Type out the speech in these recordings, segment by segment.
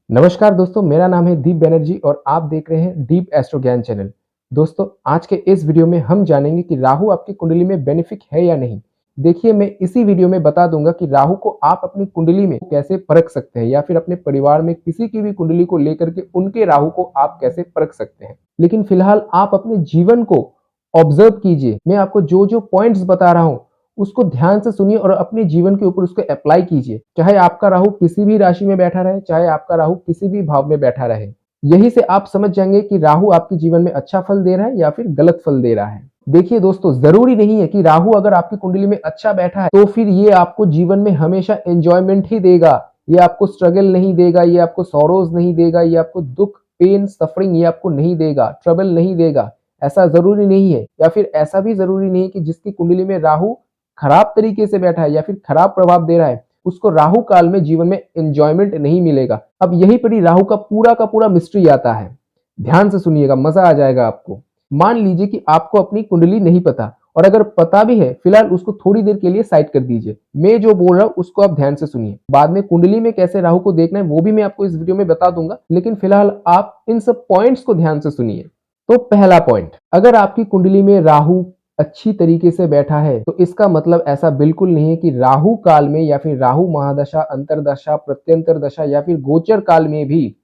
नमस्कार दोस्तों, मेरा नाम है दीप बनर्जी और आप देख रहे हैं डीप एस्ट्रो ज्ञान चैनल। दोस्तों, आज के इस वीडियो में हम जानेंगे कि राहु आपकी कुंडली में बेनिफिक है या नहीं। देखिए, मैं इसी वीडियो में बता दूंगा कि राहु को आप अपनी कुंडली में कैसे परख सकते हैं या फिर अपने परिवार में किसी की भी कुंडली को लेकर के उनके राहु को आप कैसे परख सकते हैं। लेकिन फिलहाल आप अपने जीवन को ऑब्जर्व कीजिए। मैं आपको जो जो पॉइंट्स बता रहा हूँ उसको ध्यान से सुनिए और अपने जीवन के ऊपर उसको अप्लाई कीजिए। चाहे आपका राहु किसी भी राशि में बैठा रहे, चाहे आपका राहु किसी भी भाव में बैठा रहे, यही से आप समझ जाएंगे कि राहु आपके जीवन में अच्छा फल दे रहा है या फिर गलत फल दे रहा है। देखिए दोस्तों, जरूरी नहीं है कि राहु अगर आपकी कुंडली में अच्छा बैठा है तो फिर ये आपको जीवन में हमेशा एंजॉयमेंट ही देगा। ये आपको स्ट्रगल नहीं देगा, ये आपको सॉरोज नहीं देगा, ये आपको दुख, पेन, सफरिंग ये आपको नहीं देगा, ट्रबल नहीं देगा। ऐसा जरूरी नहीं है। या फिर ऐसा भी जरूरी नहीं है कि जिसकी कुंडली में राहु खराब तरीके से बैठा है या फिर खराब प्रभाव दे रहा है उसको राहु काल में जीवन में एंजॉयमेंट नहीं मिलेगा। अब यही पर ही राहु का पूरा मिस्ट्री आता है। ध्यान से सुनिएगा, मजा आ जाएगा आपको। मान लीजिए कि आपको अपनी कुंडली नहीं पता, और अगर पता भी है फिलहाल उसको थोड़ी देर के लिए साइड कर दीजिए। मैं जो बोल रहा हूं उसको आप ध्यान से सुनिए। बाद में कुंडली में कैसे राहु को देखना है वो भी मैं आपको इस वीडियो में बता दूंगा, लेकिन फिलहाल आप इन सब पॉइंट्स को ध्यान से सुनिए। तो पहला पॉइंट, अगर आपकी कुंडली में राहु अच्छी तरीके से बैठा है तो इसका मतलब ऐसा बिल्कुल नहीं है कि राहु काल में या फिर राहु महादशा, अंतरदशा, प्रत्यंतर दशा या फिर गोचर काल में भी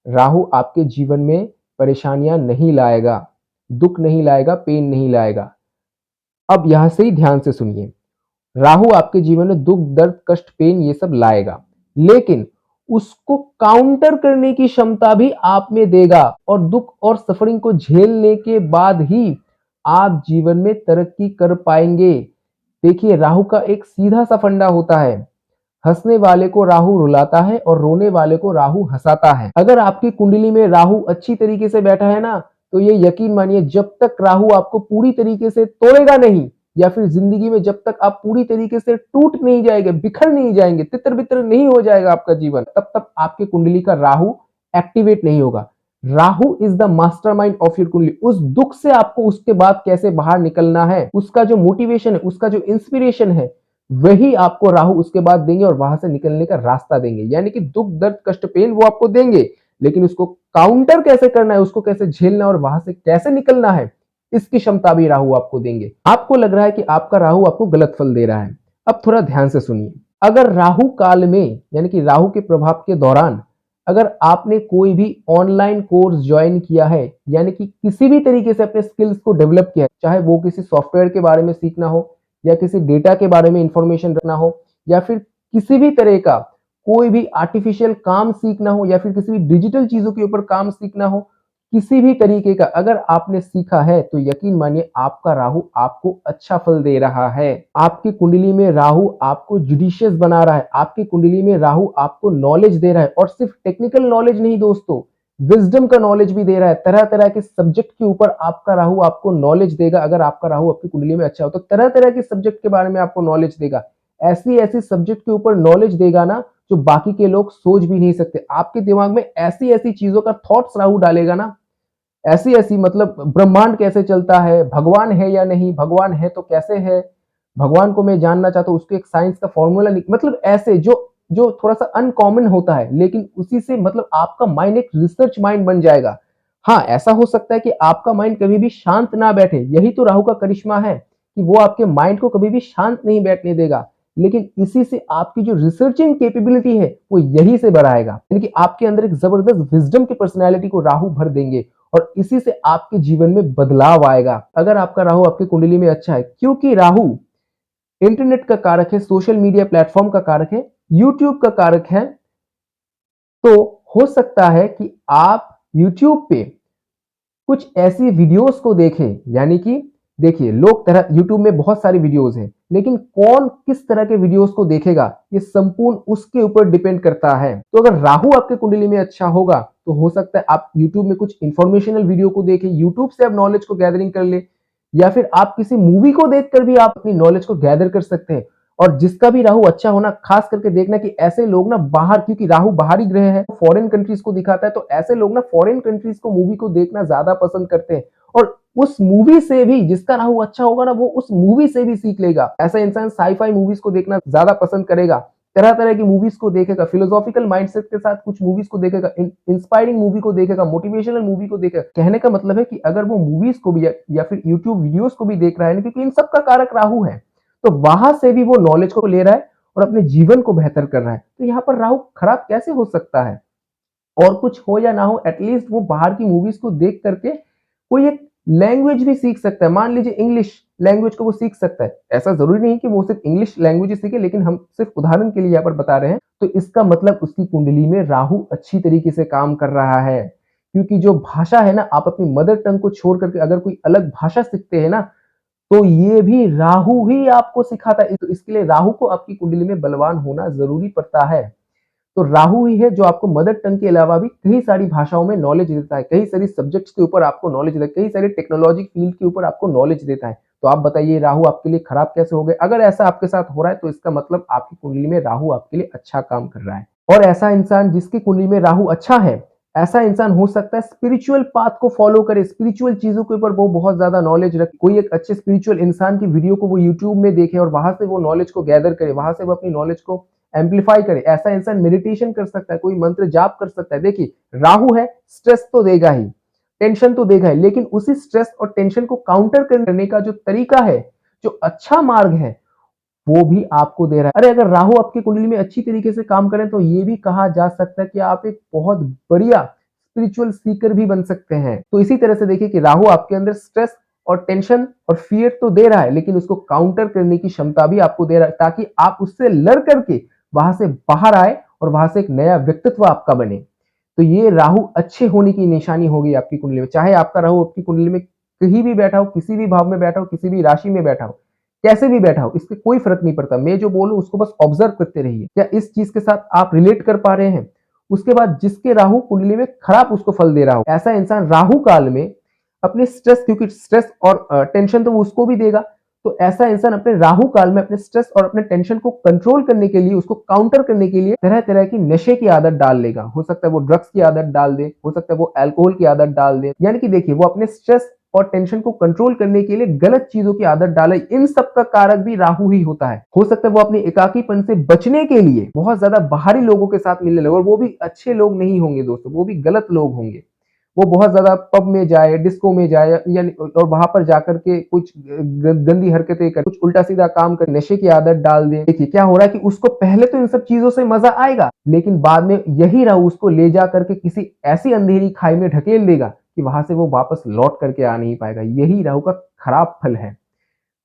राहु आपके जीवन में परेशानियां नहीं लाएगा, दुख नहीं लाएगा, पेन नहीं लाएगा। अब यहां से ही ध्यान से सुनिए। राहु आपके जीवन में दुख, दर्द, कष्ट, पेन ये सब लाएगा, लेकिन उसको काउंटर करने की क्षमता भी आप में देगा और दुख और सफरिंग को झेलने के बाद ही आप जीवन में तरक्की कर पाएंगे। देखिए, राहु का एक सीधा सा फंडा होता है, हंसने वाले को राहु रुलाता है और रोने वाले को राहु हंसाता है। अगर आपकी कुंडली में राहु अच्छी तरीके से बैठा है ना, तो ये यकीन मानिए, जब तक राहु आपको पूरी तरीके से तोड़ेगा नहीं या फिर जिंदगी में जब तक आप पूरी तरीके से टूट नहीं जाएंगे, बिखर नहीं जाएंगे, तितर बितर नहीं हो जाएगा आपका जीवन, तब तक आपकी कुंडली का राहु एक्टिवेट नहीं होगा। Rahu is the mastermind of your कुंडली। उस दुख से आपको उसके बाद कैसे बाहर निकलना है, उसका जो मोटिवेशन है, उसका जो इंस्पिरेशन है, वही आपको राहु उसके बाद देंगे और वहां से निकलने का रास्ता देंगे। यानी कि दुख, दर्द, कष्ट, पेन वो आपको देंगे, लेकिन उसको काउंटर कैसे करना है, उसको कैसे झेलना है और वहां से कैसे निकलना है, इसकी क्षमता भी राहु आपको देंगे। आपको लग रहा है कि आपका राहु आपको गलत फल दे रहा है। अब थोड़ा ध्यान से सुनिए। अगर राहु काल में यानी कि राहु के प्रभाव के दौरान अगर आपने कोई भी ऑनलाइन कोर्स ज्वाइन किया है, यानी कि किसी भी तरीके से अपने स्किल्स को डेवलप किया है, चाहे वो किसी सॉफ्टवेयर के बारे में सीखना हो या किसी डेटा के बारे में इंफॉर्मेशन रखना हो या फिर किसी भी तरह का कोई भी आर्टिफिशियल काम सीखना हो या फिर किसी भी डिजिटल चीजों के ऊपर काम सीखना हो, किसी भी तरीके का अगर आपने सीखा है तो यकीन मानिए आपका राहु आपको अच्छा फल दे रहा है। आपकी कुंडली में राहु आपको जुडिशियस बना रहा है, आपकी कुंडली में राहु आपको नॉलेज दे रहा है, और सिर्फ टेक्निकल नॉलेज नहीं दोस्तों, विजडम का नॉलेज भी दे रहा है। तरह तरह के सब्जेक्ट के ऊपर आपका राहु आपको नॉलेज देगा। अगर आपका राहु आपकी कुंडली में अच्छा हो तो तरह तरह के सब्जेक्ट के बारे में आपको नॉलेज देगा। ऐसी ऐसी सब्जेक्ट के ऊपर नॉलेज देगा ना जो बाकी के लोग सोच भी नहीं सकते। आपके दिमाग में ऐसी ऐसी चीजों का थॉट्स राहु डालेगा ना, ऐसी ऐसी, मतलब ब्रह्मांड कैसे चलता है, भगवान है या नहीं, भगवान है तो कैसे है, भगवान को मैं जानना चाहता हूँ, उसको एक साइंस का फॉर्मूला, मतलब ऐसे जो जो थोड़ा सा अनकॉमन होता है, लेकिन उसी से मतलब आपका माइंड एक रिसर्च माइंड बन जाएगा। हाँ, ऐसा हो सकता है कि आपका माइंड कभी भी शांत ना बैठे, यही तो राहु का करिश्मा है कि वो आपके माइंड को कभी भी शांत नहीं बैठने देगा, लेकिन इसी से आपकी जो रिसर्चिंग कैपेबिलिटी है वो यही से बढ़ाएगा। यानी कि आपके अंदर एक जबरदस्त विजडम की पर्सनैलिटी को राहु भर देंगे और इसी से आपके जीवन में बदलाव आएगा। अगर आपका राहु आपकी कुंडली में अच्छा है, क्योंकि राहु इंटरनेट का कारक है, सोशल मीडिया प्लेटफॉर्म का कारक है, यूट्यूब का कारक है, तो हो सकता है कि आप यूट्यूब पे कुछ ऐसी वीडियोस को देखें। यानी कि देखिए, लोग तरह यूट्यूब में बहुत सारी वीडियोस हैं, लेकिन कौन किस तरह के वीडियोस को देखेगा ये संपूर्ण उसके ऊपर डिपेंड करता है। तो अगर राहु आपके कुंडली में अच्छा होगा तो हो सकता है आप यूट्यूब में कुछ इंफॉर्मेशनल वीडियो को देखें, यूट्यूब से आप नॉलेज को गैदरिंग कर ले, या फिर आप किसी मूवी को देखकर भी आप अपनी नॉलेज को गैदर कर सकते हैं। और जिसका भी राहु अच्छा होना, खास करके देखना कि ऐसे लोग ना बाहर, क्योंकि राहु बाहरी ग्रह है, फॉरेन कंट्रीज को दिखाता है, तो ऐसे लोग ना फॉरेन कंट्रीज को मूवी को देखना ज्यादा पसंद करते हैं, और उस मूवी से भी जिसका राहु अच्छा होगा ना वो उस मूवी से भी सीख लेगा। ऐसा इंसान साईफाई मूवीज को देखना ज्यादा पसंद करेगा। तरह तरह की मूवीज को देखेगा, फिलोसॉफिकल माइंडसेट के साथ कुछ मूवीज को देखेगा, इंस्पायरिंग मूवी को देखेगा, मोटिवेशनल मूवी को देखेगा। कहने का मतलब है कि अगर वो मूवीज को भी या फिर यूट्यूब वीडियोस को भी देख रहा है ना, क्योंकि इन सब का कारक राहु है, तो वहां से भी वो नॉलेज को ले रहा है और अपने जीवन को बेहतर कर रहा है। तो यहाँ पर राहु खराब कैसे हो सकता है? और कुछ हो या ना हो, एटलीस्ट वो बाहर की मूवीज को देख करके कोई एक लैंग्वेज भी सीख सकता है। मान लीजिए इंग्लिश लैंग्वेज को वो सीख सकता है। ऐसा जरूरी नहीं कि वो सिर्फ इंग्लिश लैंग्वेज सीखे, लेकिन हम सिर्फ उदाहरण के लिए यहाँ पर बता रहे हैं। तो इसका मतलब उसकी कुंडली में राहु अच्छी तरीके से काम कर रहा है, क्योंकि जो भाषा है ना, आप अपनी मदर टंग को छोड़ करके अगर कोई अलग भाषा सीखते हैं ना, तो ये भी राहु ही आपको सिखाता है। तो इसके लिए राहु को आपकी कुंडली में बलवान होना जरूरी पड़ता है। तो राहु ही है जो आपको मदर टंग के अलावा भी कई सारी भाषाओं में नॉलेज देता है, कई सारी सब्जेक्ट्स के ऊपर आपको नॉलेज देता है, कई सारी टेक्नोलॉजी फील्ड के ऊपर आपको नॉलेज देता है। तो आप बताइए राहु आपके लिए खराब कैसे हो गए? अगर ऐसा आपके साथ हो रहा है तो इसका मतलब आपकी कुंडली में राहु आपके लिए अच्छा काम कर रहा है। और ऐसा इंसान जिसकी कुंडली में राहु अच्छा है, ऐसा इंसान हो सकता है स्पिरिचुअल पाथ को फॉलो करे, स्पिरिचुअल चीजों के ऊपर वो बहुत ज्यादा नॉलेज रखे। कोई एक अच्छे स्पिरिचुअल इंसान की वीडियो को वो यूट्यूब में देखे और वहां से वो नॉलेज को गैदर करे, वहां से वो अपनी नॉलेज को एम्पलीफाई करे। ऐसा इंसान मेडिटेशन कर सकता है, कोई मंत्र जाप कर सकता है। देखिए राहु है, स्ट्रेस तो देगा ही, टेंशन तो देगा ही, लेकिन उसी स्ट्रेस और टेंशन को काउंटर करने का जो तरीका है, जो अच्छा मार्ग है, वो भी आपको दे रहा है। अरे अगर राहु आपकी कुंडली में अच्छी तरीके से काम करें तो ये भी कहा जा सकता है कि आप एक बहुत बढ़िया स्पिरिचुअल सीकर भी बन सकते हैं। तो इसी तरह से देखिए कि राहु आपके अंदर स्ट्रेस और टेंशन और फियर तो दे रहा है, लेकिन उसको काउंटर करने की क्षमता भी आपको दे रहा है, ताकि आप उससे लड़ करके वहां से बाहर आए और वहां से एक नया व्यक्तित्व आपका बने। तो ये राहु अच्छे होने की निशानी होगी आपकी कुंडली में। चाहे आपका राहु आपकी कुंडली में कहीं भी बैठा हो, किसी भी भाव में बैठा हो, किसी भी राशि में बैठा हो, कैसे भी बैठा हो, इससे कोई फर्क नहीं पड़ता। मैं जो बोलूं उसको बस ऑब्जर्व करते रहिए, क्या इस चीज के साथ आप रिलेट कर पा रहे हैं? उसके बाद जिसके राहु कुंडली में खराब उसको फल दे रहा हो, ऐसा इंसान राहु काल में अपने स्ट्रेस, क्योंकि स्ट्रेस और टेंशन तो वो उसको भी देगा, तो ऐसा इंसान अपने राहु काल में अपने स्ट्रेस और अपने टेंशन को कंट्रोल करने के लिए, उसको काउंटर करने के लिए तरह तरह की नशे की आदत डाल लेगा। हो सकता है वो ड्रग्स की आदत डाल दे, हो सकता है वो अल्कोहल की आदत डाल दे। यानी कि देखिए वो अपने स्ट्रेस और टेंशन को कंट्रोल करने के लिए गलत चीजों की आदत डाले। इन सब का कारक भी राहु ही होता है। हो सकता है वो अपने एकाकीपन से बचने के लिए बहुत ज्यादा बाहरी लोगों के साथ मिलने लगे, और वो भी अच्छे लोग नहीं होंगे दोस्तों, वो भी गलत लोग होंगे। वो बहुत ज्यादा पब में जाए, डिस्को में जाए, यानी और वहां पर जाकर के कुछ गंदी हरकतें कर, कुछ उल्टा सीधा काम कर, नशे की आदत डाल दे। देखिए क्या हो रहा है कि उसको पहले तो इन सब चीजों से मजा आएगा, लेकिन बाद में यही राहु उसको ले जा करके किसी ऐसी अंधेरी खाई में ढकेल देगा कि वहां से वो वापस लौट करके आ नहीं पाएगा। यही राहु का खराब फल है।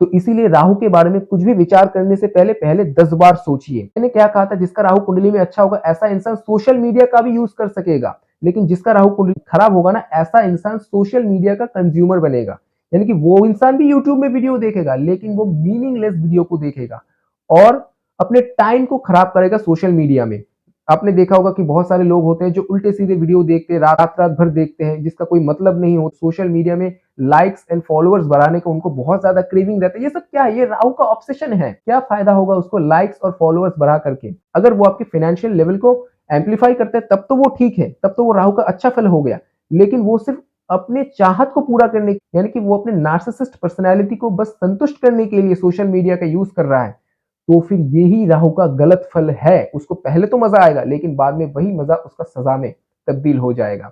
तो इसीलिए राहु के बारे में कुछ भी विचार करने से पहले पहले 10 बार सोचिए। मैंने क्या कहा था, जिसका राहु कुंडली में अच्छा होगा ऐसा इंसान सोशल मीडिया का भी यूज कर सकेगा, लेकिन जिसका राहु कुंडली खराब होगा ना, ऐसा इंसान सोशल मीडिया का कंज्यूमर बनेगा। यानी कि वो इंसान भी यूट्यूब में वीडियो देखेगा, लेकिन वो मीनिंगलेस वीडियो को देखेगा और अपने टाइम को खराब करेगा सोशल मीडिया में। आपने देखा होगा कि बहुत सारे लोग होते हैं जो उल्टे सीधे वीडियो देखते हैं, रात रात भर देखते हैं, जिसका कोई मतलब नहीं हो। सोशल मीडिया में लाइक्स एंड फॉलोअर्स बढ़ाने का उनको बहुत ज्यादा क्रेविंग रहता है। ये सब क्या है? ये राहु का ऑब्सेशन है। क्या फायदा होगा उसको लाइक्स और फॉलोअर्स बढ़ा करके? अगर वो आपके फाइनेंशियल लेवल को एम्पलीफाई करते हैं तब तो वो ठीक है, तब तो वो राहु का अच्छा फल हो गया। लेकिन वो सिर्फ अपने चाहत को पूरा करने, यानी कि वो अपने नार्सिसिस्ट पर्सनैलिटी को बस संतुष्ट करने के लिए सोशल मीडिया का यूज कर रहा है, तो फिर यही राहु का गलत फल है। उसको पहले तो मजा आएगा, लेकिन बाद में वही मजा उसका सजा में तब्दील हो जाएगा।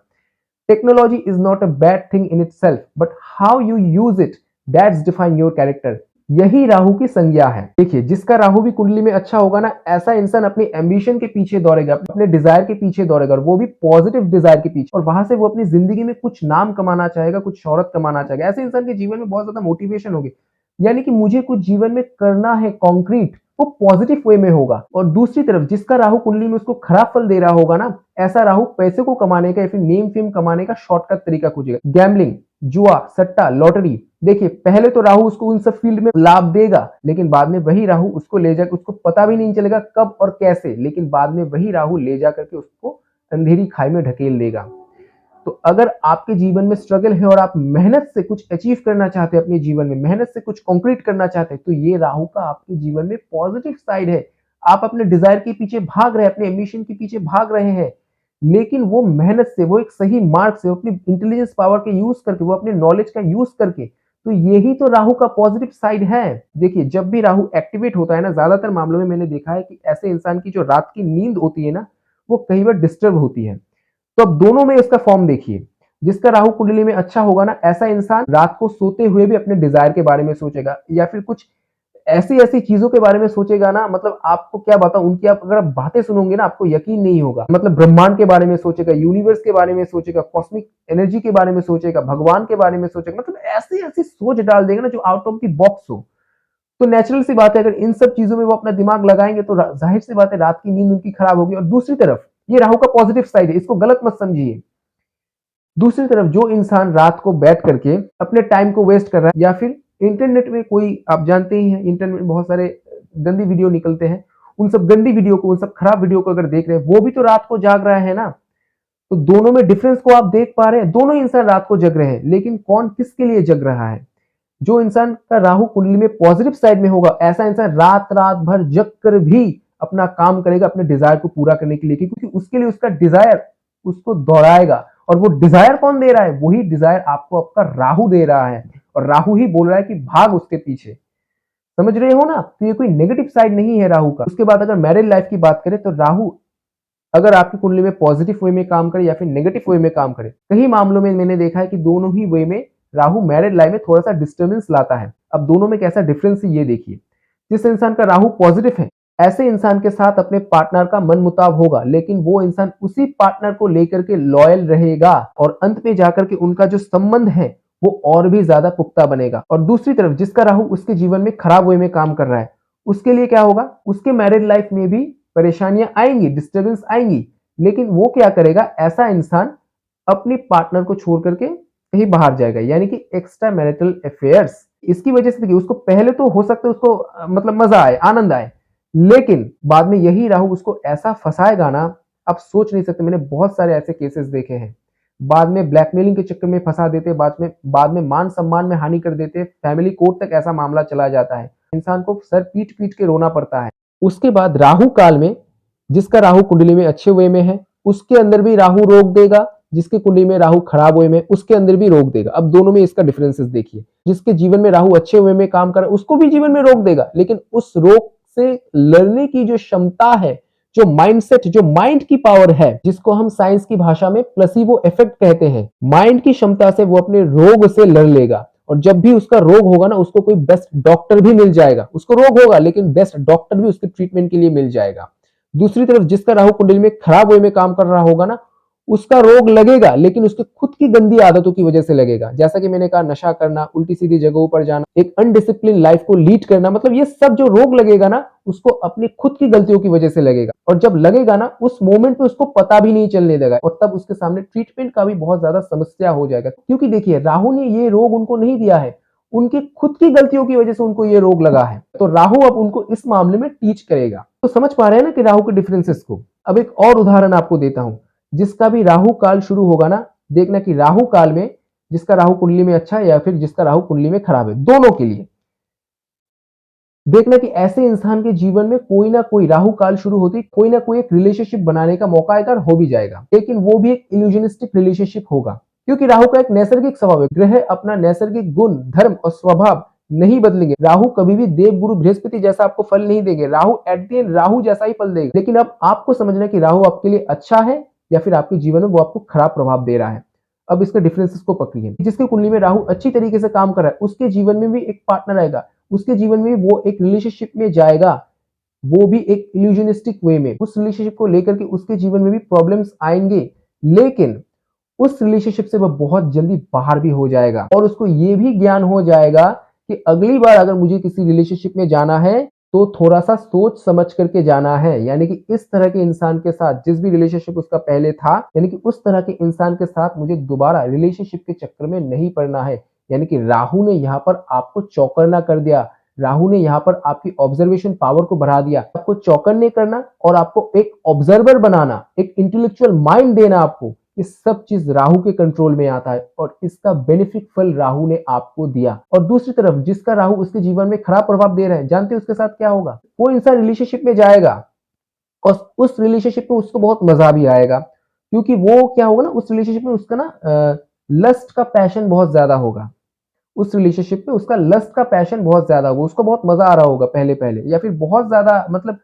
Technology is not a bad thing in itself, but how you use it, that's define your character. यही राहु की संज्ञा है। देखिए जिसका राहु भी कुंडली में अच्छा होगा ना, ऐसा इंसान अपनी एम्बिशन के पीछे दौड़ेगा, अपने डिजायर के पीछे दौड़ेगा, और वो भी पॉजिटिव डिजायर के पीछे, और वहां से वो अपनी जिंदगी में कुछ नाम कमाना चाहेगा, कुछ शोहरत कमाना चाहेगा। ऐसे इंसान के जीवन में बहुत ज्यादा मोटिवेशन होगी, यानी कि मुझे कुछ जीवन में करना है कॉन्क्रीट, वो पॉजिटिव वे में होगा। और दूसरी तरफ जिसका राहु कुंडली में उसको खराब फल दे रहा होगा ना, ऐसा राहु पैसे को कमाने का या फिर नेम फेम कमाने का शॉर्टकट तरीका खोजेगा। गैम्बलिंग, जुआ, सट्टा, लॉटरी। देखिए पहले तो राहु उसको उन सब फील्ड में लाभ देगा, लेकिन बाद में वही राहु उसको ले जाकर, उसको पता भी नहीं चलेगा कब और कैसे, लेकिन बाद में वही राहु ले जाकर के उसको अंधेरी खाई में ढकेल देगा। तो अगर आपके जीवन में स्ट्रगल है और आप मेहनत से कुछ अचीव करना चाहते हैं, अपने जीवन में मेहनत से कुछ कंक्रीट करना चाहते हैं, तो ये राहु का आपके जीवन में पॉजिटिव साइड है। आप अपने डिजायर के पीछे भाग रहे हैं, अपने एम्बिशन के पीछे भाग रहे हैं, लेकिन वो मेहनत से, वो एक सही मार्ग से, अपनी इंटेलिजेंस पावर के यूज करके, वो अपने नॉलेज का यूज करके तो यही तो राहु का पॉजिटिव साइड है। देखिए, जब भी राहु एक्टिवेट होता है ना, ज्यादातर मामलों में मैंने देखा है कि ऐसे इंसान की जो रात की नींद होती है ना, वो कई बार डिस्टर्ब होती है। तो अब दोनों में इसका फॉर्म देखिए, जिसका राहु कुंडली में अच्छा होगा ना, ऐसा इंसान रात को सोते हुए भी अपने डिजायर के बारे में सोचेगा, या फिर कुछ ऐसी ऐसी चीजों के बारे में सोचेगा ना, मतलब आपको क्या बताऊं, उनकी आप अगर आप बातें सुनोगे ना, आपको यकीन नहीं होगा। मतलब ब्रह्मांड के बारे में सोचेगा, यूनिवर्स के बारे में सोचेगा, कॉस्मिक एनर्जी के बारे में सोचेगा, भगवान के बारे में सोचेगा, मतलब ऐसी ऐसी सोच डाल देगा ना जो आउट ऑफ द बॉक्स हो। तो नेचुरल सी बात है, अगर इन सब चीजों में वो अपना दिमाग लगाएंगे तो जाहिर सी बात है रात की नींद उनकी खराब होगी। और दूसरी तरफ ये राहु का पॉजिटिव साइड है, इसको गलत मत समझिए। दूसरी तरफ जो इंसान रात को बैठ करके अपने टाइम को वेस्ट कर रहा है, या फिर इंटरनेट में कोई, आप जानते ही हैं इंटरनेट में बहुत सारे गंदी वीडियो निकलते हैं, उन सब गंदी वीडियो को, उन सब खराब वीडियो को अगर देख रहे हैं, वो भी तो रात को जाग रहा है ना। तो दोनों में डिफरेंस को आप देख पा रहे हैं, दोनों इंसान रात को जग रहे हैं, लेकिन कौन किसके लिए जग रहा है। जो इंसान का राहु कुंडली में पॉजिटिव साइड में होगा, ऐसा इंसान रात रात भर जग कर भी अपना काम करेगा अपने डिजायर को पूरा करने के लिए, क्योंकि उसके लिए उसका डिजायर उसको दौड़ाएगा। और वो डिजायर कौन दे रहा है, वही डिजायर आपको आपका राहु दे रहा है, और राहु ही बोल रहा है कि भाग उसके पीछे। समझ रहे हो ना। तो ये कोई नेगेटिव साइड नहीं है राहु का। उसके बाद अगर मैरिड लाइफ की बात करें, तो राहु अगर आपकी कुंडली में पॉजिटिव वे में काम करे या फिर नेगेटिव वे में काम करे, कई मामलों में मैंने देखा है कि दोनों ही वे में राहु मैरिड लाइफ में थोड़ा सा डिस्टर्बेंस लाता है। अब दोनों में कैसा डिफरेंस है ये देखिए। जिस इंसान का राहु पॉजिटिव है, ऐसे इंसान के साथ अपने पार्टनर का मन मुताब होगा, लेकिन वो इंसान उसी पार्टनर को लेकर के लॉयल रहेगा, और अंत में जाकर के उनका जो संबंध है वो और भी ज्यादा पुख्ता बनेगा। और दूसरी तरफ जिसका राहु उसके जीवन में खराब वे में काम कर रहा है, उसके लिए क्या होगा, उसके मैरिड लाइफ में भी परेशानियां आएंगी, डिस्टर्बेंस आएंगी, लेकिन वो क्या करेगा, ऐसा इंसान अपने पार्टनर को छोड़ करके कहीं बाहर जाएगा, यानी कि एक्स्ट्रा मैरिटल अफेयर्स। इसकी वजह से देखिए, उसको पहले तो हो सकता है उसको मतलब मजा आए, आनंद आए, लेकिन बाद में यही राहु उसको ऐसा फंसाएगा ना, आप सोच नहीं सकते। मैंने बहुत सारे ऐसे केसेस देखे हैं। बाद में ब्लैकमेलिंग के चक्कर में फंसा देते, बाद में मान सम्मान में हानि कर देते, फैमिली कोर्ट तक ऐसा मामला चला जाता है, इंसान को सर पीट पीट के रोना पड़ता है। उसके बाद राहु काल में जिसका राहु कुंडली में अच्छे वे में है, उसके अंदर भी राहु रोक देगा, जिसके कुंडली में राहु खराब वे में उसके अंदर भी रोक देगा। अब दोनों में इसका डिफरेंसेस देखिए। जिसके जीवन में राहु अच्छे वे में काम कर रहा है, उसको भी जीवन में रोक देगा, लेकिन उस रोक से लड़ने की जो क्षमता है, जो माइंडसेट, जो माइंड की पावर है, जिसको हम साइंस की भाषा में प्लेसिबो इफेक्ट कहते हैं, माइंड की क्षमता से वो अपने रोग से लड़ लेगा। और जब भी उसका रोग होगा ना, उसको कोई बेस्ट डॉक्टर भी मिल जाएगा। उसको रोग होगा लेकिन बेस्ट डॉक्टर भी उसके ट्रीटमेंट के लिए मिल जाएगा। दूसरी तरफ जिसका राहु कुंडली में खराब वे में काम कर रहा होगा ना, उसका रोग लगेगा, लेकिन उसके खुद की गंदी आदतों की वजह से लगेगा। जैसा कि मैंने कहा, नशा करना, उल्टी सीधी जगहों पर जाना, एक अनडिसिप्लिन लाइफ को लीड करना, मतलब ये सब जो रोग लगेगा ना, उसको अपनी खुद की गलतियों की वजह से लगेगा। और जब लगेगा ना, उस मोमेंट में उसको पता भी नहीं चलने देगा, और तब उसके सामने ट्रीटमेंट का भी बहुत ज्यादा समस्या हो जाएगा। क्योंकि देखिए, राहु ने ये रोग उनको नहीं दिया है, उनकी खुद की गलतियों की वजह से उनको ये रोग लगा है। तो राहु अब उनको इस मामले में टीच करेगा। तो समझ पा रहे हैं ना कि राहु के डिफरेंसेस को। अब एक और उदाहरण आपको देता हूं। जिसका भी राहु काल शुरू होगा ना, देखना कि राहु काल में जिसका राहु कुंडली में अच्छा है या फिर जिसका राहु कुंडली में खराब है, दोनों के लिए देखना कि ऐसे इंसान के जीवन में कोई ना कोई राहु काल शुरू होती कोई ना कोई एक रिलेशनशिप बनाने का मौका आएगा, हो भी जाएगा, लेकिन वो भी एक इल्यूजनिस्टिक रिलेशनशिप होगा। क्योंकि राहु का एक नैसर्गिक स्वभाव है, ग्रह अपना नैसर्गिक गुण, धर्म और स्वभाव नहीं बदलेंगे। राहु कभी भी देव गुरु बृहस्पति जैसा आपको फल नहीं देंगे। Rahu at the end Rahu जैसा ही फल देगा। लेकिन अब आपको समझना है कि राहु आपके लिए अच्छा है या फिर आपके जीवन में वो आपको खराब प्रभाव दे रहा है। अब इसके डिफरेंसेस को पकड़िए। जिसके कुंडली में राहु अच्छी तरीके से काम कर रहा है, उसके जीवन में भी एक पार्टनर आएगा, उसके जीवन में वो एक रिलेशनशिप में जाएगा, वो भी एक इल्यूजनिस्टिक वे में। उस रिलेशनशिप को लेकर के उसके जीवन में भी प्रॉब्लम्स आएंगे, लेकिन उस रिलेशनशिप से वह बहुत जल्दी बाहर भी हो जाएगा। और उसको ये भी ज्ञान हो जाएगा कि अगली बार अगर मुझे किसी रिलेशनशिप में जाना है तो थोड़ा सा सोच समझ करके जाना है। यानी कि इस तरह के इंसान के साथ, जिस भी रिलेशनशिप उसका पहले था, यानी कि उस तरह के इंसान के साथ मुझे दोबारा रिलेशनशिप के चक्कर में नहीं पड़ना है। यानी कि राहु ने यहाँ पर आपको चौकन्ना कर दिया। राहु ने यहाँ पर आपकी ऑब्जर्वेशन पावर को बढ़ा दिया। आपको चौकन्ने करना और आपको एक ऑब्जर्वर बनाना, एक इंटेलेक्चुअल माइंड देना, आपको ये सब चीज राहु के कंट्रोल में आता है, और इसका बेनिफिट फल राहु ने आपको दिया। और दूसरी तरफ जिसका राहु उसके जीवन में खराब प्रभाव दे रहा है, जानते हैं उसके साथ क्या होगा? वो इंसान रिलेशनशिप में जाएगा और उस रिलेशनशिप में उसको बहुत मजा भी आएगा, क्योंकि वो क्या होगा ना, उस रिलेशनशिप में उसका ना लस्ट का पैशन बहुत ज्यादा होगा। उस रिलेशनशिप में उसका लस्ट का पैशन बहुत ज्यादा होगा, उसको बहुत मजा आ रहा होगा पहले पहले, या फिर बहुत ज्यादा मतलब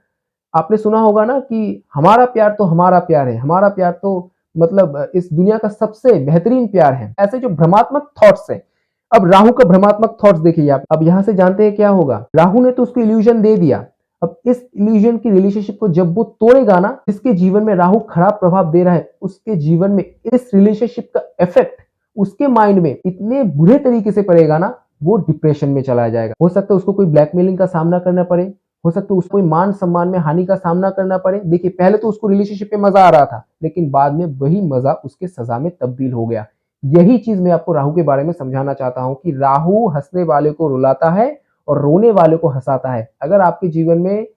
आपने सुना होगा ना कि हमारा प्यार तो हमारा प्यार है, हमारा प्यार तो मतलब इस दुनिया का सबसे बेहतरीन प्यार है, ऐसे जो भ्रमात्मक थॉट्स हैं। अब राहु का भ्रमात्मक थॉट्स देखिए आप, अब यहां से जानते हैं क्या होगा। राहु ने तो उसको इल्यूजन दे दिया, अब इस इल्यूजन की रिलेशनशिप को जब वो तोड़ेगा ना, जिसके जीवन में राहु खराब प्रभाव दे रहा है, उसके जीवन में इस रिलेशनशिप का इफेक्ट उसके माइंड में इतने बुरे तरीके से पड़ेगा ना, वो डिप्रेशन में चला जाएगा। हो सकता है उसको कोई ब्लैकमेलिंग का सामना करना पड़े, हो सकता है उसको मान सम्मान में हानि का सामना करना पड़े। देखिए पहले तो उसको रिलेशनशिप में मजा आ रहा था, लेकिन बाद में वही मजा उसके सजा में तब्दील हो गया। यही चीज मैं आपको राहु के बारे में समझाना चाहता हूं कि राहु हंसने वाले को रुलाता है और रोने वाले को हंसाता है। अगर आपके जीवन में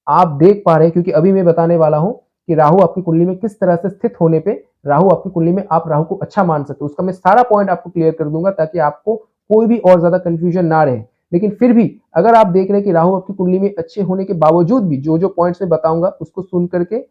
आप देख पा रहे हैं, क्योंकि अभी मैं बताने वाला हूं कि राहु आपकी कुंडली में किस तरह से स्थित होने पे राहु आपकी कुंडली में आप राहु को अच्छा मान सकते हो, उसका मैं सारा पॉइंट आपको क्लियर कर दूंगा ताकि आपको कोई भी और ज्यादा कंफ्यूजन ना रहे। लेकिन फिर भी अगर आप देख रहे हैं कि राहु आपकी कुंडली में अच्छे होने के बावजूद भी जो जो पॉइंट्स मैं बताऊंगा उसको सुन करके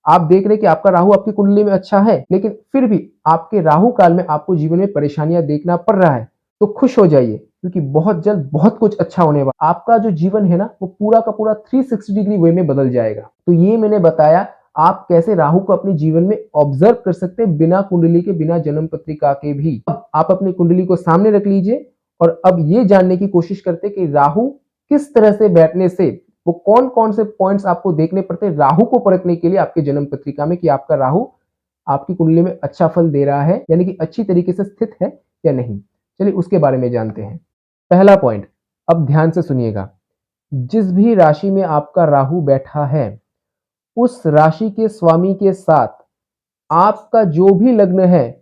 आप देख रहे हैं कि आपका राहु आपकी कुंडली में अच्छा है, लेकिन फिर भी आपके राहु काल में आपको जीवन में परेशानियां देखना पड़ रहा है, तो खुश हो जाइए, क्योंकि बहुत जल्द बहुत कुछ अच्छा होने वाला। आपका जो जीवन है ना, वो पूरा का पूरा 360 डिग्री वे में बदल जाएगा। तो ये मैंने बताया आप कैसे राहु को अपने जीवन में ऑब्जर्व कर सकते हैं, बिना कुंडली के, बिना जन्म पत्रिका के भी। अब आप अपनी कुंडली को सामने रख लीजिए और अब ये जानने की कोशिश करते कि राहु किस तरह से बैठने से वो कौन कौन से पॉइंट्स आपको देखने पड़ते हैं राहु को परखने के लिए आपके जन्म पत्रिका में, कि आपका राहु आपकी कुंडली में अच्छा फल दे रहा है, यानी कि अच्छी तरीके से स्थित है या नहीं। चलिए उसके बारे में जानते हैं। पहला पॉइंट, अब ध्यान से सुनिएगा। जिस भी राशि में आपका राहु बैठा है, उस राशि के स्वामी के साथ आपका जो भी लग्न है,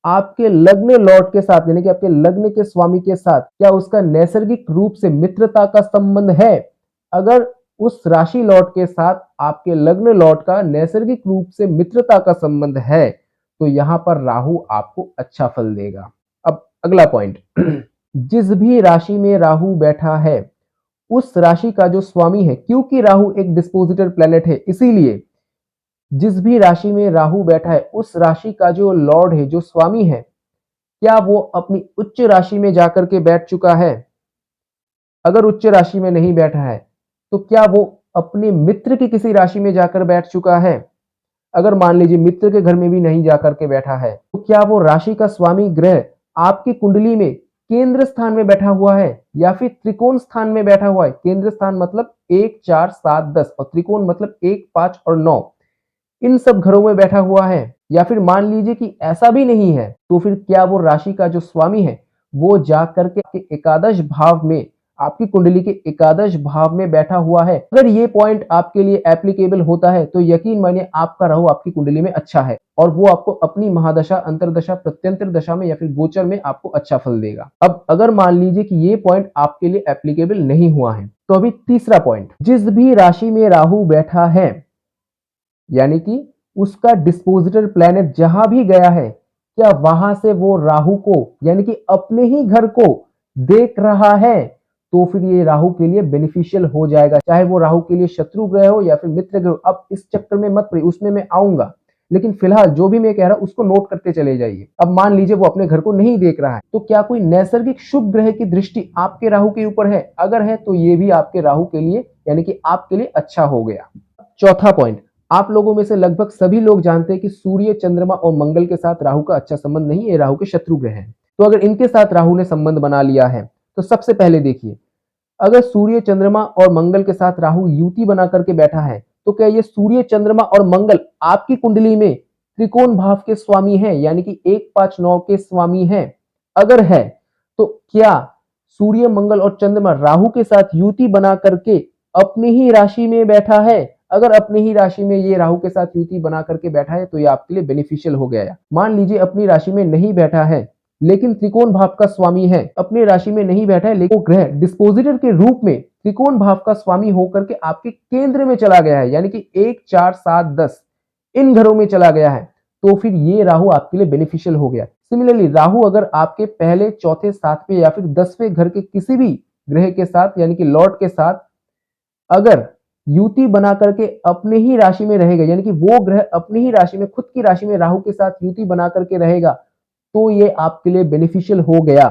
आपके लग्न लॉर्ड के साथ, यानी कि आपके लग्न के स्वामी के साथ क्या उसका नैसर्गिक रूप से मित्रता का संबंध है। अगर उस राशि लॉर्ड के साथ आपके लग्न लॉर्ड का नैसर्गिक रूप से मित्रता का संबंध है, तो यहां पर राहु आपको अच्छा फल देगा। अब अगला पॉइंट, जिस भी राशि में राहु बैठा है, उस राशि का जो स्वामी है, क्योंकि राहु एक डिस्पोजिटर प्लेनेट है, इसीलिए जिस भी राशि में राहु बैठा है, उस राशि का जो लॉर्ड है, जो स्वामी है, क्या वो अपनी उच्च राशि में जाकर के बैठ चुका है। अगर उच्च राशि में नहीं बैठा है, तो क्या वो अपने मित्र की किसी राशि में जाकर बैठ चुका है। अगर मान लीजिए मित्र के घर में भी नहीं जाकर के बैठा है, तो क्या वो राशि का स्वामी ग्रह आपकी कुंडली में केंद्र स्थान में बैठा हुआ है या फिर त्रिकोण स्थान में बैठा हुआ है। केंद्र स्थान मतलब 1, 4, 7, 10 और त्रिकोण मतलब 1, 5 और 9, इन सब घरों में बैठा हुआ है। या फिर मान लीजिए कि ऐसा भी नहीं है, तो फिर क्या वो राशि का जो स्वामी है वो जा करके एकादश भाव में, आपकी कुंडली के एकादश भाव में बैठा हुआ है। अगर ये पॉइंट आपके लिए एप्लीकेबल होता है, तो यकीन मानिए आपका राहु आपकी कुंडली में अच्छा है और वो आपको अपनी महादशा, अंतरदशा, प्रत्यंतर दशा में या फिर गोचर में आपको अच्छा फल देगा। अब अगर मान लीजिए कि ये पॉइंट आपके लिए एप्लीकेबल नहीं हुआ है, तो अभी तीसरा पॉइंट, जिस भी राशि में राहु बैठा है, यानी कि उसका डिस्पोजिटर प्लैनेट जहां भी गया है, क्या वहां से वो राहु को, यानी कि अपने ही घर को देख रहा है, तो फिर ये राहु के लिए बेनिफिशियल हो जाएगा। चाहे वो राहु के लिए शत्रु ग्रह हो या फिर मित्र ग्रह। अब इस चक्कर में मत पड़िए, उसमें मैं आऊंगा, लेकिन फिलहाल जो भी मैं कह रहा हूं उसको नोट करते चले जाइए। अब मान लीजिए वो अपने घर को नहीं देख रहा है, तो क्या कोई नैसर्गिक शुभ ग्रह की दृष्टि आपके राहु के ऊपर है। अगर है तो ये भी आपके राहु के लिए, यानी कि आपके लिए अच्छा हो गया। चौथा पॉइंट, आप लोगों में से लगभग सभी लोग जानते हैं कि सूर्य, चंद्रमा और मंगल के साथ राहु का अच्छा संबंध नहीं है, राहु के शत्रु ग्रह हैं। तो अगर इनके साथ राहु ने संबंध बना लिया है, तो सबसे पहले देखिए, अगर सूर्य, चंद्रमा और मंगल के साथ राहु युति बना करके बैठा है, तो क्या ये सूर्य, चंद्रमा और मंगल आपकी कुंडली में त्रिकोण भाव के स्वामी हैं, यानी कि 1, 5, 9 के स्वामी हैं। अगर है तो क्या सूर्य, मंगल और चंद्रमा राहु के साथ युति बना करके अपनी ही राशि में बैठा है। अगर अपनी ही राशि में ये राहु के साथ युति बना करके बैठा है, तो ये आपके लिए बेनिफिशियल हो गया। मान लीजिए अपनी राशि में नहीं बैठा है, लेकिन त्रिकोण भाव का स्वामी है, अपनी राशि में नहीं बैठा है, लेकिन ग्रह डिस्पोजिटर के रूप में त्रिकोण भाव का स्वामी होकर के आपके केंद्र में चला गया है, यानी कि 1, 4, 7, 10 इन घरों में चला गया है, तो फिर ये राहु आपके लिए बेनिफिशियल हो गया। सिमिलरली राहु अगर आपके पहले, चौथे, सातवें या फिर 10वें घर के किसी भी ग्रह के साथ, यानी कि लॉर्ड के साथ अगर युति बना करके अपने ही राशि में रहेगा, यानी कि वो ग्रह अपनी ही राशि में, खुद की राशि में राहु के साथ युति बना करके रहेगा, तो ये आपके लिए बेनिफिशियल हो गया।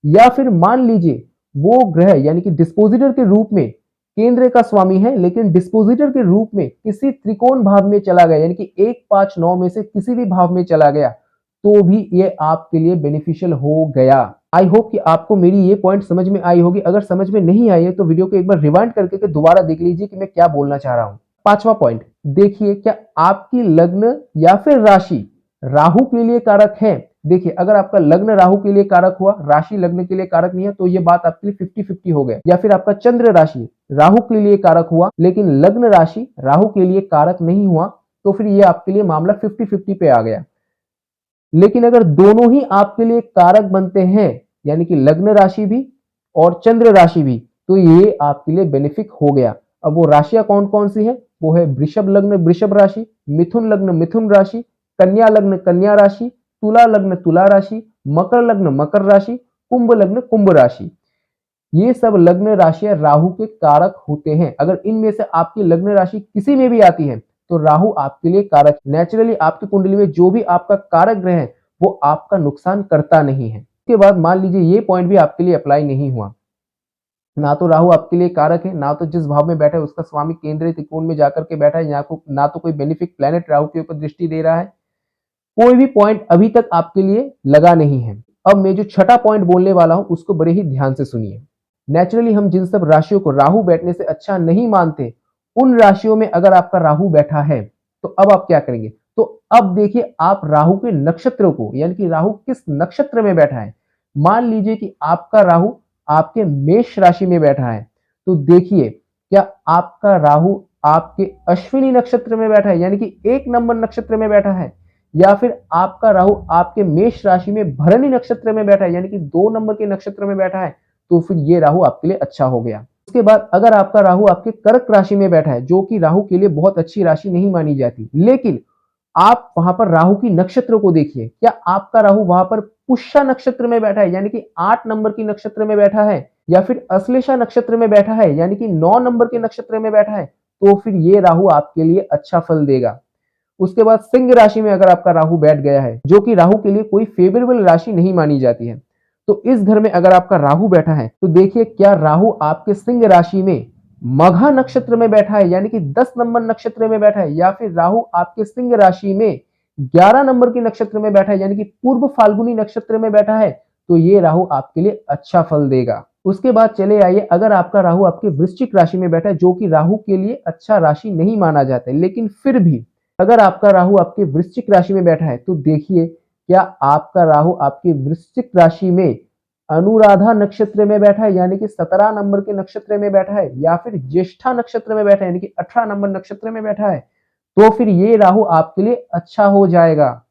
या फिर मान लीजिए वो ग्रह यानी कि डिस्पोजिटर के रूप में केंद्र का स्वामी है, लेकिन डिस्पोजिटर के रूप में किसी त्रिकोण भाव में चला गया, यानी कि 1, 5, 9 में से किसी भी भाव में चला गया, तो भी ये आपके लिए बेनिफिशियल हो गया। आई होप कि आपको मेरी ये पॉइंट समझ में आई होगी। अगर समझ में नहीं आई है तो वीडियो को एक बार रिवाइंड करके दोबारा देख लीजिए कि मैं क्या बोलना चाह रहा हूं। पांचवा पॉइंट देखिए, क्या आपकी लग्न या फिर राशि राहु के लिए कारक है? देखिए, अगर आपका लग्न राहु के लिए कारक हुआ, राशि लग्न के लिए कारक नहीं है, तो ये बात आपके लिए 50-50 हो गया। या फिर आपका चंद्र राशि राहु के लिए कारक हुआ लेकिन लग्न राशि राहु के लिए कारक नहीं हुआ, तो फिर ये आपके लिए मामला 50-50 पे आ गया। लेकिन अगर दोनों ही आपके लिए कारक बनते हैं, यानी कि लग्न राशि भी और चंद्र राशि भी, तो ये आपके लिए बेनिफिक हो गया। अब वो राशियां कौन कौन सी है? वो है वृषभ लग्न वृषभ राशि, मिथुन लग्न मिथुन राशि, कन्या लग्न कन्या राशि, तुला लग्न तुला राशि, मकर लग्न मकर राशि, कुंभ लग्न कुंभ राशि। ये सब लग्न राशियां राहु के कारक होते हैं। अगर इनमें से आपकी लग्न राशि किसी में भी आती है तो राहु आपके लिए कारक। नेचुरली आपकी कुंडली में जो भी आपका कारक ग्रह है वो आपका नुकसान करता नहीं है। उसके बाद मान लीजिए ये पॉइंट भी आपके लिए अप्लाई नहीं हुआ, ना तो राहु आपके लिए कारक है, ना तो जिस भाव में बैठा है उसका स्वामी केंद्रीय त्रिकोण में जाकर के बैठा है, ना तो कोई बेनिफिक प्लेनेट राहु के ऊपर दृष्टि दे रहा है। कोई भी पॉइंट अभी तक आपके लिए लगा नहीं है। अब मैं जो छठा पॉइंट बोलने वाला हूं उसको बड़े ही ध्यान से सुनिए। नेचुरली हम जिन सब राशियों को राहु बैठने से अच्छा नहीं मानते, उन राशियों में अगर आपका राहु बैठा है तो अब आप क्या करेंगे? तो अब देखिए, आप राहु के नक्षत्र को, यानी कि राहु किस नक्षत्र में बैठा है। मान लीजिए कि आपका राहु आपके मेष राशि में बैठा है, तो देखिए क्या आपका राहु आपके अश्विनी नक्षत्र में बैठा है, यानी कि 1 नंबर नक्षत्र में बैठा है, या फिर आपका राहु आपके मेष राशि में भरणी नक्षत्र में बैठा है, यानी कि 2 नंबर के नक्षत्र में बैठा है, तो फिर ये राहु आपके लिए अच्छा हो गया। उसके बाद अगर आपका राहु आपके कर्क राशि में बैठा है, जो कि राहु के लिए बहुत अच्छी राशि नहीं मानी जाती, लेकिन आप वहां पर राहु की नक्षत्र को देखिए, क्या आपका राहु वहां पर पुष्य नक्षत्र में बैठा है, यानी कि 8 नंबर की नक्षत्र में बैठा है, या फिर अश्लेषा नक्षत्र में बैठा है, यानी कि 9 नंबर के नक्षत्र में बैठा है, तो फिर ये राहु आपके लिए अच्छा फल देगा। उसके बाद सिंह राशि में अगर आपका राहु बैठ गया है, जो कि राहु के लिए कोई फेवरेबल राशि नहीं मानी जाती है, तो इस घर में अगर आपका राहु बैठा है तो देखिए क्या राहु आपके सिंह राशि में मघा नक्षत्र में बैठा है, यानी कि 10 नंबर नक्षत्र में बैठा है, या फिर राहु आपके सिंह राशि में 11 नंबर के नक्षत्र में बैठा है, यानी कि पूर्व फाल्गुनी नक्षत्र में बैठा है, तो ये राहु आपके लिए अच्छा फल देगा। उसके बाद चले आइए, अगर आपका राहु आपके वृश्चिक राशि में बैठा है, जो कि राहु के लिए अच्छा राशि नहीं माना जाता है, लेकिन फिर भी अगर आपका राहु आपके वृश्चिक राशि में बैठा है, तो देखिए क्या आपका राहु आपके वृश्चिक राशि में अनुराधा नक्षत्र में बैठा है, यानी कि 17 नंबर के नक्षत्र में बैठा है, या फिर ज्येष्ठा नक्षत्र में बैठा है, यानी कि 18 नंबर नक्षत्र में बैठा है, तो फिर ये राहु आपके लिए अच्छा हो जाएगा।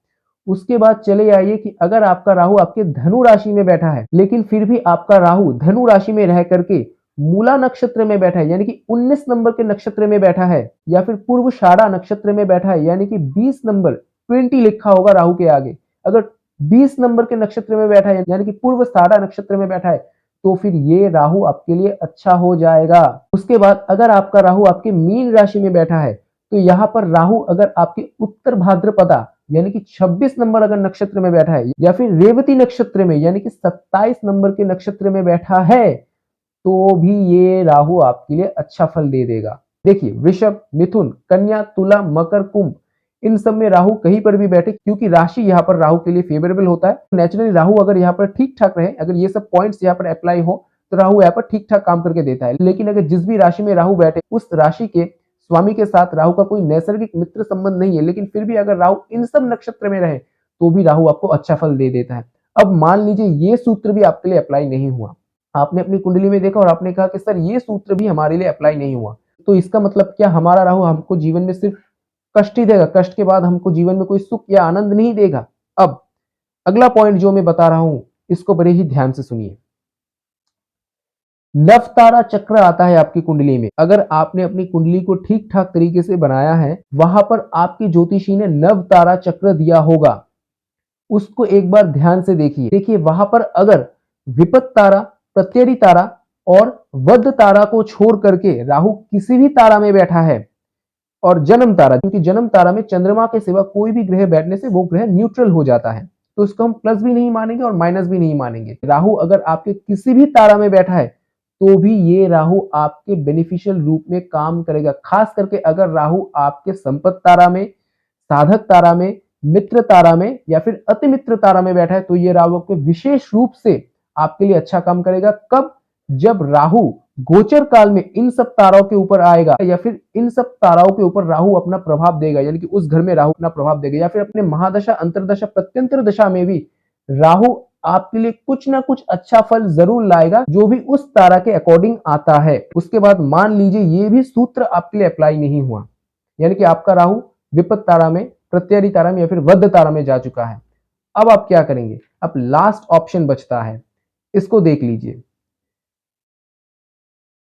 उसके बाद चले आइए कि अगर आपका राहु आपके धनु राशि में बैठा है, लेकिन फिर भी आपका राहु धनु राशि में रह करके मूला नक्षत्र में बैठा है, यानी कि 19 नंबर के नक्षत्र में बैठा है, या फिर पूर्वाषाढ़ा नक्षत्र में बैठा है, यानी कि 20 नंबर 20 लिखा होगा राहु के आगे, अगर 20 नंबर के नक्षत्र में बैठा है, यानी कि पूर्वाषाढ़ा नक्षत्र में बैठा है, तो फिर ये राहु आपके लिए अच्छा हो जाएगा। उसके बाद अगर आपका राहु आपके मीन राशि में बैठा है, तो यहाँ पर राहु अगर आपके उत्तर भाद्रपदा यानी कि 26 नंबर अगर नक्षत्र में बैठा है, या फिर रेवती नक्षत्र में यानी कि 27 नंबर के नक्षत्र में बैठा है, तो भी ये राहु आपके लिए अच्छा फल दे देगा। देखिए, वृषभ मिथुन कन्या तुला मकर कुंभ, इन सब में राहु कहीं पर भी बैठे, क्योंकि राशि यहाँ पर राहु के लिए फेवरेबल होता है। नेचुरली राहु अगर यहाँ पर ठीक ठाक रहे, अगर ये सब पॉइंट्स यहाँ पर अप्लाई हो, तो राहु यहाँ पर ठीक ठाक काम करके देता है। लेकिन अगर जिस भी राशि में राहु बैठे, उस राशि के स्वामी के साथ राहु का कोई नैसर्गिक मित्र संबंध नहीं है, लेकिन फिर भी अगर राहु इन सब नक्षत्र में रहे, तो भी राहु आपको अच्छा फल दे देता है। अब मान लीजिए ये सूत्र भी आपके लिए अप्लाई नहीं हुआ, आपने अपनी कुंडली में देखा और आपने कहा कि सर ये सूत्र भी हमारे लिए अप्लाई नहीं हुआ, तो इसका मतलब क्या हमारा राहु हमको जीवन में सिर्फ कष्ट ही देगा, कष्ट के बाद हमको जीवन में कोई सुख या आनंद नहीं देगा? अब अगला पॉइंट जो मैं बता रहा हूं, इसको बड़े ही ध्यान से सुनिए। नवतारा चक्र आता है आपकी कुंडली में। अगर आपने अपनी कुंडली को ठीक ठाक तरीके से बनाया है, वहां पर आपकी ज्योतिषी ने नवतारा चक्र दिया होगा, उसको एक बार ध्यान से देखिए। देखिए वहां पर अगर विपत तारा, प्रत्यरी तारा और वध तारा को छोड़ करके राहु किसी भी तारा में बैठा है, और जन्म तारा, क्योंकि जन्म तारा में चंद्रमा के सिवा कोई भी ग्रह बैठने से वो ग्रह न्यूट्रल हो जाता है, तो इसको हम प्लस भी नहीं मानेंगे और माइनस भी नहीं मानेंगे। राहु अगर आपके किसी भी तारा में बैठा है तो भी ये राहु आपके बेनिफिशियल रूप में काम करेगा। खास करके अगर राहु आपके संपत्ति तारा में, साधक तारा में, मित्र तारा में या फिर अति मित्र तारा में बैठा है तो ये राहु के विशेष रूप से आपके लिए अच्छा काम करेगा। कब? जब राहु गोचर काल में इन सब ताराओं के ऊपर आएगा या फिर इन सब ताराओं के ऊपर राहु अपना प्रभाव देगा, यानी कि उस घर में राहु अपना प्रभाव देगा, या फिर अपने महादशा, अंतरदशा, प्रत्यंतर दशा में भी राहु आपके लिए कुछ ना कुछ अच्छा फल जरूर लाएगा, जो भी उस तारा के अकॉर्डिंग आता है। उसके बाद मान लीजिए ये भी सूत्र आपके लिए अप्लाई नहीं हुआ, यानी कि आपका राहु विपत तारा में, प्रत्ययरी तारा में या फिर वध तारा में जा चुका है। अब आप क्या करेंगे? अब लास्ट ऑप्शन बचता है, इसको देख लीजिए।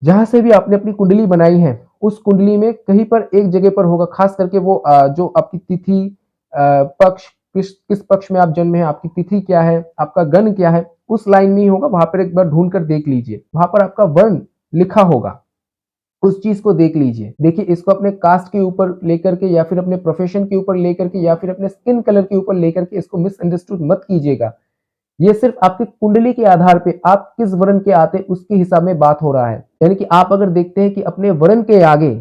जहां से भी आपने अपनी कुंडली बनाई है उस कुंडली में कहीं पर एक जगह पर होगा, खास करके वो जो आपकी तिथि, पक्ष, किस पक्ष में आप जन्मे हैं, आपकी तिथि क्या है, आपका गण क्या है, उस लाइन में ही होगा। वहां पर एक बार ढूंढ कर देख लीजिए, वहां पर आपका वर्ण लिखा होगा, उस चीज को देख लीजिए। देखिए, इसको अपने कास्ट के ऊपर लेकर के या फिर अपने प्रोफेशन के ऊपर लेकर के या फिर अपने स्किन कलर के ऊपर लेकर के इसको मिसअंडरस्टूड मत कीजिएगा। ये सिर्फ आपकी कुंडली के आधार पे आप किस वर्ण के आते उसके हिसाब में बात हो रहा है। यानी कि आप अगर देखते हैं कि अपने वर्ण के आगे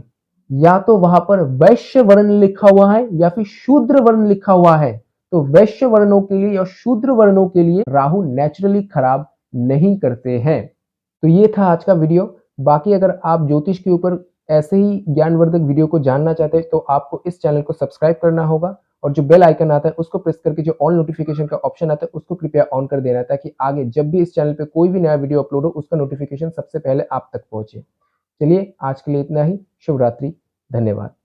या तो वहां पर वैश्य वर्ण लिखा हुआ है या फिर शूद्र वर्ण लिखा हुआ है, तो वैश्य वर्णों के लिए या शूद्र वर्णों के लिए राहु नेचुरली खराब नहीं करते हैं। तो ये था आज का वीडियो। बाकी अगर आप ज्योतिष के ऊपर ऐसे ही ज्ञानवर्धक वीडियो को जानना चाहते हैं तो आपको इस चैनल को सब्सक्राइब करना होगा और जो बेल आइकन आता है उसको प्रेस करके जो ऑल नोटिफिकेशन का ऑप्शन आता है उसको कृपया ऑन कर देना, ताकि आगे जब भी इस चैनल पे कोई भी नया वीडियो अपलोड हो उसका नोटिफिकेशन सबसे पहले आप तक पहुंचे। चलिए, आज के लिए इतना ही। शुभ रात्रि, धन्यवाद।